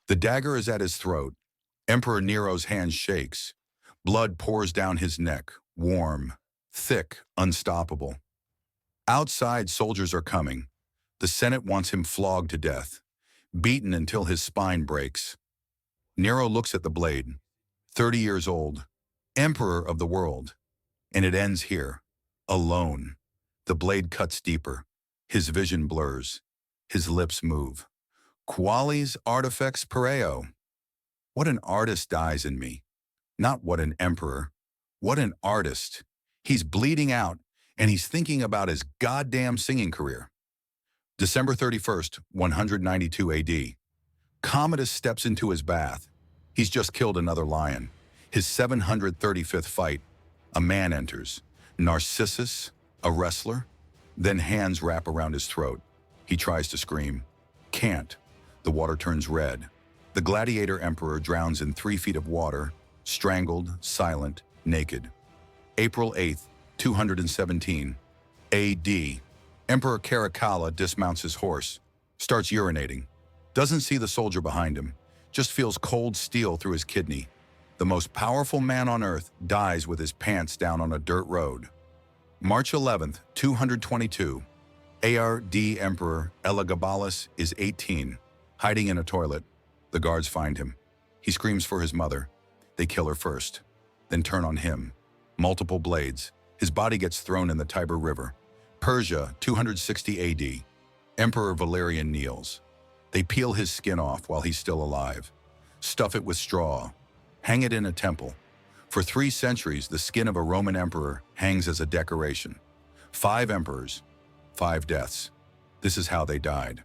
The dagger is at his throat. Emperor Nero's hand shakes. Blood pours down his neck, warm, thick, unstoppable. Outside, soldiers are coming. The Senate wants him flogged to death, beaten until his spine breaks. Nero looks at the blade, 30 years old, emperor of the world, and it ends here, alone. The blade cuts deeper. His vision blurs. His lips move. Qualis artifex pereo. What an artist dies in me. Not what an emperor. What an artist. He's bleeding out, and he's thinking about his goddamn singing career. December 31st, 192 AD. Commodus steps into his bath. He's just killed another lion. His 735th fight. A man enters. Narcissus, a wrestler. Then hands wrap around his throat. He tries to scream. Can't. The water turns red. The gladiator emperor drowns in 3 feet of water, strangled, silent, naked. April 8th, 217 AD. Emperor Caracalla dismounts his horse, starts urinating. Doesn't see the soldier behind him, just feels cold steel through his kidney. The most powerful man on earth dies with his pants down on a dirt road. March 11th, 222. ARD Emperor Elagabalus is 18, hiding in a toilet. The guards find him. He screams for his mother. They kill her first, then turn on him. Multiple blades. His body gets thrown in the Tiber River. Persia, 260 AD. Emperor Valerian kneels. They peel his skin off while he's still alive. Stuff it with straw. Hang it in a temple. For 3 centuries, the skin of a Roman emperor hangs as a decoration. 5 emperors, 5 deaths. This is how they died.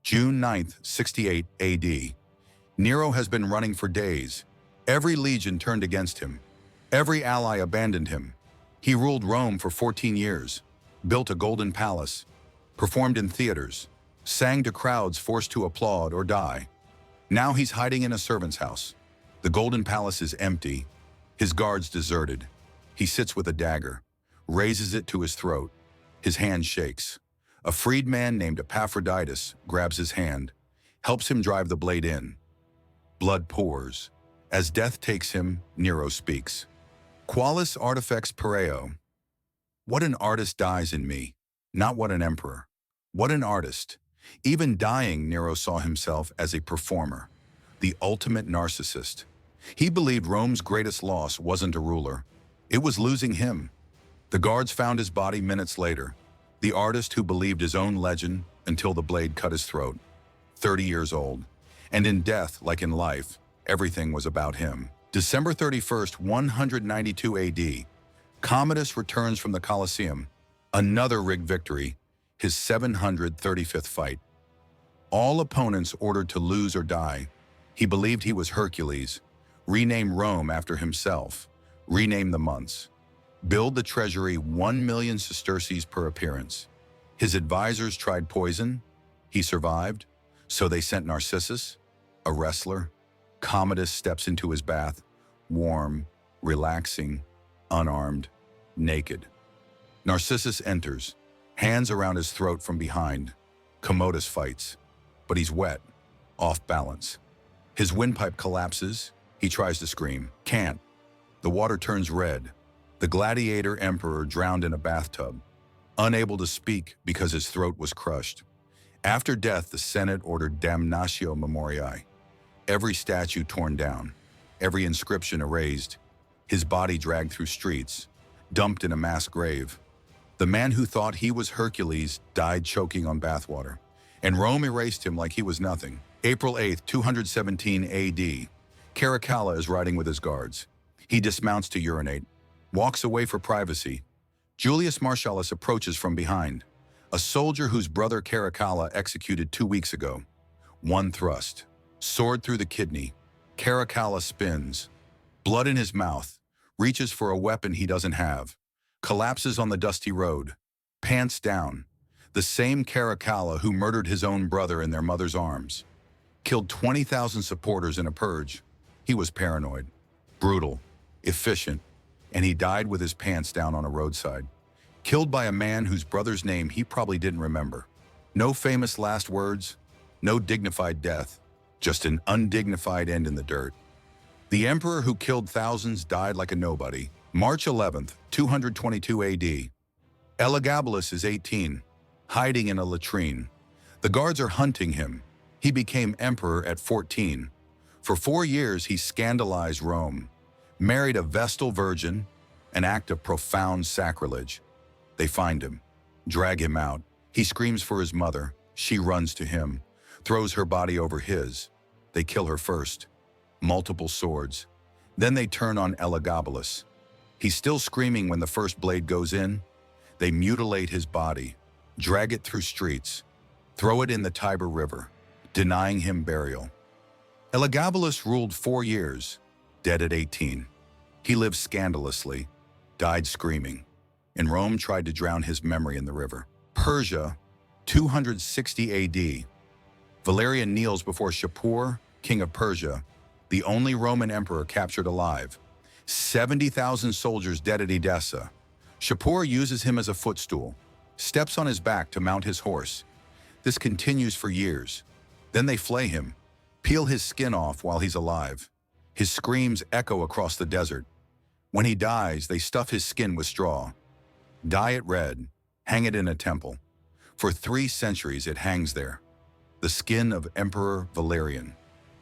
June 9th, 68 AD. Nero has been running for days. Every legion turned against him. Every ally abandoned him. He ruled Rome for 14 years, built a golden palace, performed in theaters, sang to crowds forced to applaud or die. Now he's hiding in a servant's house. The golden palace is empty. His guards deserted. He sits with a dagger, raises it to his throat. His hand shakes. A freedman named Epaphroditus grabs his hand, helps him drive the blade in. Blood pours. As death takes him, Nero speaks. Qualis artifex pereo. What an artist dies in me, not what an emperor. What an artist. Even dying, Nero saw himself as a performer, the ultimate narcissist. He believed Rome's greatest loss wasn't a ruler. It was losing him. The guards found his body minutes later, the artist who believed his own legend until the blade cut his throat. 30 years old. And in death, like in life, everything was about him. December 31st, 192 AD. Commodus returns from the Colosseum. Another rigged victory, his 735th fight. All opponents ordered to lose or die. He believed he was Hercules. Rename Rome after himself. Rename the months. Build the treasury 1 million sesterces per appearance. His advisors tried poison. He survived. So they sent Narcissus, a wrestler. Commodus steps into his bath, warm, relaxing, unarmed, naked. Narcissus enters, hands around his throat from behind. Commodus fights, but he's wet, off balance. His windpipe collapses. He tries to scream, can't. The water turns red. The gladiator emperor drowned in a bathtub, unable to speak because his throat was crushed. After death, the Senate ordered damnatio memoriae. Every statue torn down, every inscription erased, his body dragged through streets, dumped in a mass grave. The man who thought he was Hercules died choking on bathwater, and Rome erased him like he was nothing. April 8th, 217 AD. Caracalla is riding with his guards. He dismounts to urinate, walks away for privacy. Julius Marcellus approaches from behind, a soldier whose brother Caracalla executed 2 weeks ago. One thrust, sword through the kidney. Caracalla spins, blood in his mouth, reaches for a weapon he doesn't have, collapses on the dusty road, pants down. The same Caracalla who murdered his own brother in their mother's arms. Killed 20,000 supporters in a purge. He was paranoid, brutal, efficient, and he died with his pants down on a roadside. Killed by a man whose brother's name he probably didn't remember. No famous last words, no dignified death, just an undignified end in the dirt. The emperor who killed thousands died like a nobody. March 11th, 222 AD. Elagabalus is 18, hiding in a latrine. The guards are hunting him. He became emperor at 14. For 4 years, he scandalized Rome, married a Vestal virgin, an act of profound sacrilege. They find him, drag him out. He screams for his mother. She runs to him, throws her body over his. They kill her first. Multiple swords. Then they turn on Elagabalus. He's still screaming when the first blade goes in. They mutilate his body, drag it through streets, throw it in the Tiber River, denying him burial. Elagabalus ruled 4 years, dead at 18. He lived scandalously, died screaming, and Rome tried to drown his memory in the river. Persia, 260 AD. Valerian kneels before Shapur, king of Persia, the only Roman emperor captured alive. 70,000 soldiers dead at Edessa. Shapur uses him as a footstool, steps on his back to mount his horse. This continues for years. Then they flay him, peel his skin off while he's alive. His screams echo across the desert. When he dies, they stuff his skin with straw, dye it red, hang it in a temple. For 3 centuries it hangs there. The skin of Emperor Valerian.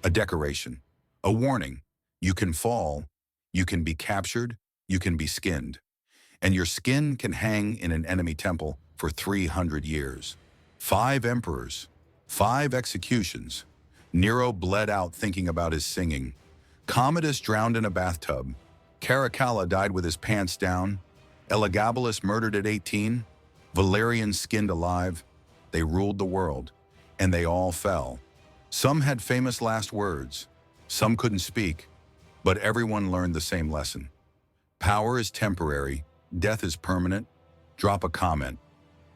A decoration, a warning. You can fall, you can be captured, you can be skinned. And your skin can hang in an enemy temple for 300 years. 5 emperors, 5 executions. Nero bled out thinking about his singing. Commodus drowned in a bathtub. Caracalla died with his pants down. Elagabalus murdered at 18. Valerian skinned alive. They ruled the world, and they all fell. Some had famous last words. Some couldn't speak, but everyone learned the same lesson. Power is temporary, death is permanent. Drop a comment.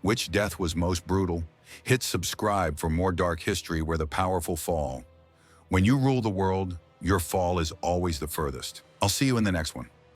Which death was most brutal? Hit subscribe for more dark history where the powerful fall. When you rule the world, your fall is always the furthest. I'll see you in the next one.